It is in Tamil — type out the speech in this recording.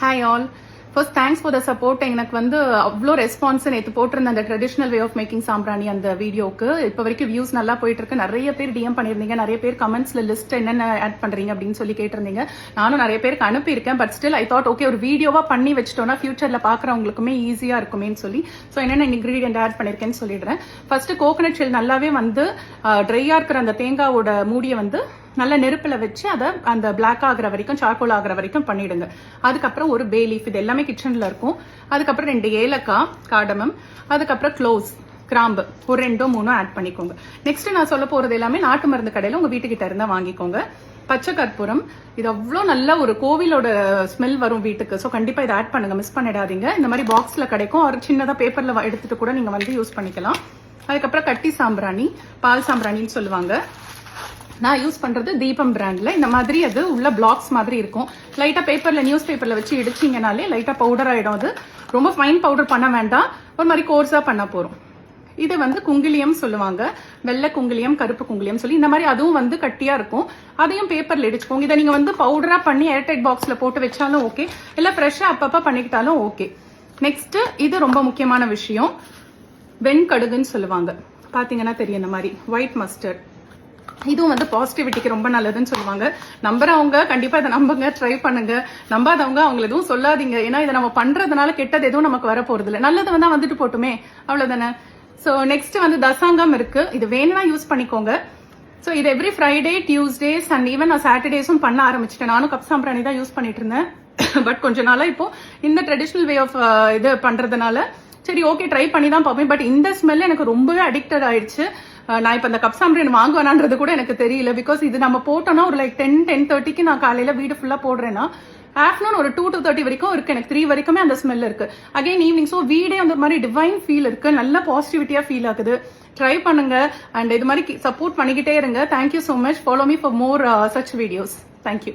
Hi all. First, thanks for the support. எனக்கு வந்து அவ்வளோ ரெஸ்பான்ஸ் நேற்று போட்டிருந்த அந்த ட்ரெடிஷனல் வே ஆஃப் மேக்கிங் சாம்பிராணி அந்த வீடியோக்கு இப்போ வரைக்கும் வியூஸ் நல்லா போயிட்டு இருக்கு. நிறைய பேர் டிஎம் பண்ணியிருந்தீங்க, நிறைய பேர் கமெண்ட்ஸ்ல லிஸ்ட் என்னென்ன ஆட் பண்றீங்க அப்படின்னு சொல்லி கேட்டிருந்தீங்க. நானும் நிறைய பேருக்கு அனுப்பியிருக்கேன். But still I thought okay ஒரு வீடியோவா பண்ணி வச்சிட்டோம்னா ஃபியூச்சர்ல பாக்குறவங்களுக்குமே ஈஸியா இருக்குமேன்னு சொல்லி ஸோ என்னென்ன இன்கிரீடியன்ட் ஆட் பண்ணிருக்கேன்னு சொல்லிடுறேன். ஃபர்ஸ்ட் கோகனட் ஷெல் நல்லாவே வந்து ட்ரையா இருக்கிற அந்த தேங்காவோட மூடியை வந்து நல்ல நெருப்புல வச்சு அதை அந்த பிளாக் ஆகுற வரைக்கும் சார்கோல் ஆகுற வரைக்கும் பண்ணிடுங்க. அதுக்கப்புறம் ஒரு பே லீஃப், இது எல்லாமே கிச்சன்ல இருக்கும். அதுக்கப்புறம் 2 ஏலக்காய், காடமம், அதுக்கப்புறம் க்ளோவ்ஸ், கிராம்பு ஒரு 2-3 ஆட் பண்ணிக்கோங்க. நெக்ஸ்ட் நான் சொல்ல போறது எல்லாமே நாட்டு மருந்து கடையில உங்க வீட்டுக்கிட்ட இருந்தா வாங்கிக்கோங்க. பச்சை கற்பூரம், இது அவ்வளோ நல்ல ஒரு கோவிலோட ஸ்மெல் வரும் வீட்டுக்கு. ஸோ கண்டிப்பா இதை ஆட் பண்ணுங்க, மிஸ் பண்ணிடாதீங்க. இந்த மாதிரி பாக்ஸ்ல கிடைக்கும், ஒரு சின்னதா பேப்பர்ல எடுத்துட்டு கூட நீங்க வந்து யூஸ் பண்ணிக்கலாம். அதுக்கப்புறம் கட்டி சாம்பிராணி, பால் சாம்பிராணின்னு சொல்லுவாங்க. நான் யூஸ் பண்றது தீபம் பிராண்ட்ல. இந்த மாதிரி அது உள்ள பிளாக்ஸ் மாதிரி இருக்கும். லைட்டா பேப்பர்ல நியூஸ் பேப்பர்ல வச்சு இடிச்சிங்கனாலே லைட்டா பவுடர் ஆயிடும். அது ரொம்ப ஃபைன் பவுடர் பண்ண வேண்டாம், ஒரு மாதிரி கோர்ஸா பண்ண போறோம். இது வந்து குங்கிலியம் சொல்லுவாங்க, வெள்ளை குங்கிலியம், கருப்பு குங்கிலியம் சொல்லி இந்த மாதிரி அதுவும் வந்து கட்டியா இருக்கும். அதையும் பேப்பர்ல இடிச்சுக்கோங்க. இதை நீங்க வந்து பவுடரா பண்ணி ஏர்டைட் பாக்ஸ்ல போட்டு வச்சாலும் ஓகே, இல்ல ஃப்ரெஷ்ஷா அப்பப்ப பண்ணிக்கிட்டாலும் ஓகே. நெக்ஸ்ட் இது ரொம்ப முக்கியமான விஷயம், வெண்கடுகுன்னு சொல்லுவாங்க. பாத்தீங்கன்னா தெரியும், இந்த மாதிரி ஒயிட் மஸ்டர்ட். இதுவும் வந்து பாசிட்டிவிட்டிக்கு ரொம்ப நல்லதுன்னு சொல்லுவாங்க. நம்புறவங்க கண்டிப்பா இதை நம்புங்க, ட்ரை பண்ணுங்க. நம்பாதவங்க அவங்களை எதுவும் சொல்லாதீங்க. ஏன்னா இதை நம்ம பண்றதுனால கெட்டது எதுவும் நமக்கு வர போறது இல்லை, நல்லது வந்தா வந்துட்டு போட்டுமே, அவ்வளவுதானே. ஸோ நெக்ஸ்ட் வந்து தசாங்கம் இருக்கு, இது வேணும்னா யூஸ் பண்ணிக்கோங்க. ஸோ இது every Friday, Tuesdays and even நான் சாட்டர்டேஸும் பண்ண ஆரம்பிச்சிட்டேன். நானும் கப் சாம்பிராணி தான் யூஸ் பண்ணிட்டு இருந்தேன். பட் கொஞ்ச நாளா இப்போ இந்த ட்ரெடிஷனல் வே ஆஃப் இது பண்றதுனால சரி ஓகே ட்ரை பண்ணி தான் பார்ப்பேன். பட் இந்த ஸ்மெல் எனக்கு ரொம்பவே அடிக்டட் ஆயிடுச்சு. நான் இப்ப இந்த கப் சாம்பிராணி வாங்குவேனான்றது கூட எனக்கு தெரியல. பிகாஸ் இது நம்ம போட்டோம்னா ஒரு லைக் 10-10:30க்கு நான் காலையில வீடு ஃபுல்லா போடுறேன்னா ஆஃப்டர்நூன் ஒரு 2 to 30 வரைக்கும் இருக்கு, எனக்கு 3 வரைக்குமே அந்த ஸ்மெல் இருக்கு. அகைன் ஈவினிங் ஸோ வீடே அந்த மாதிரி டிவைன் ஃபீல் இருக்கு, நல்ல பாசிட்டிவிட்டியா ஃபீல் ஆகுது. ட்ரை பண்ணுங்க அண்ட் இது மாதிரி சப்போர்ட் பண்ணிக்கிட்டே இருங்க. Thank you so much. Follow me for more such videos. Thank you.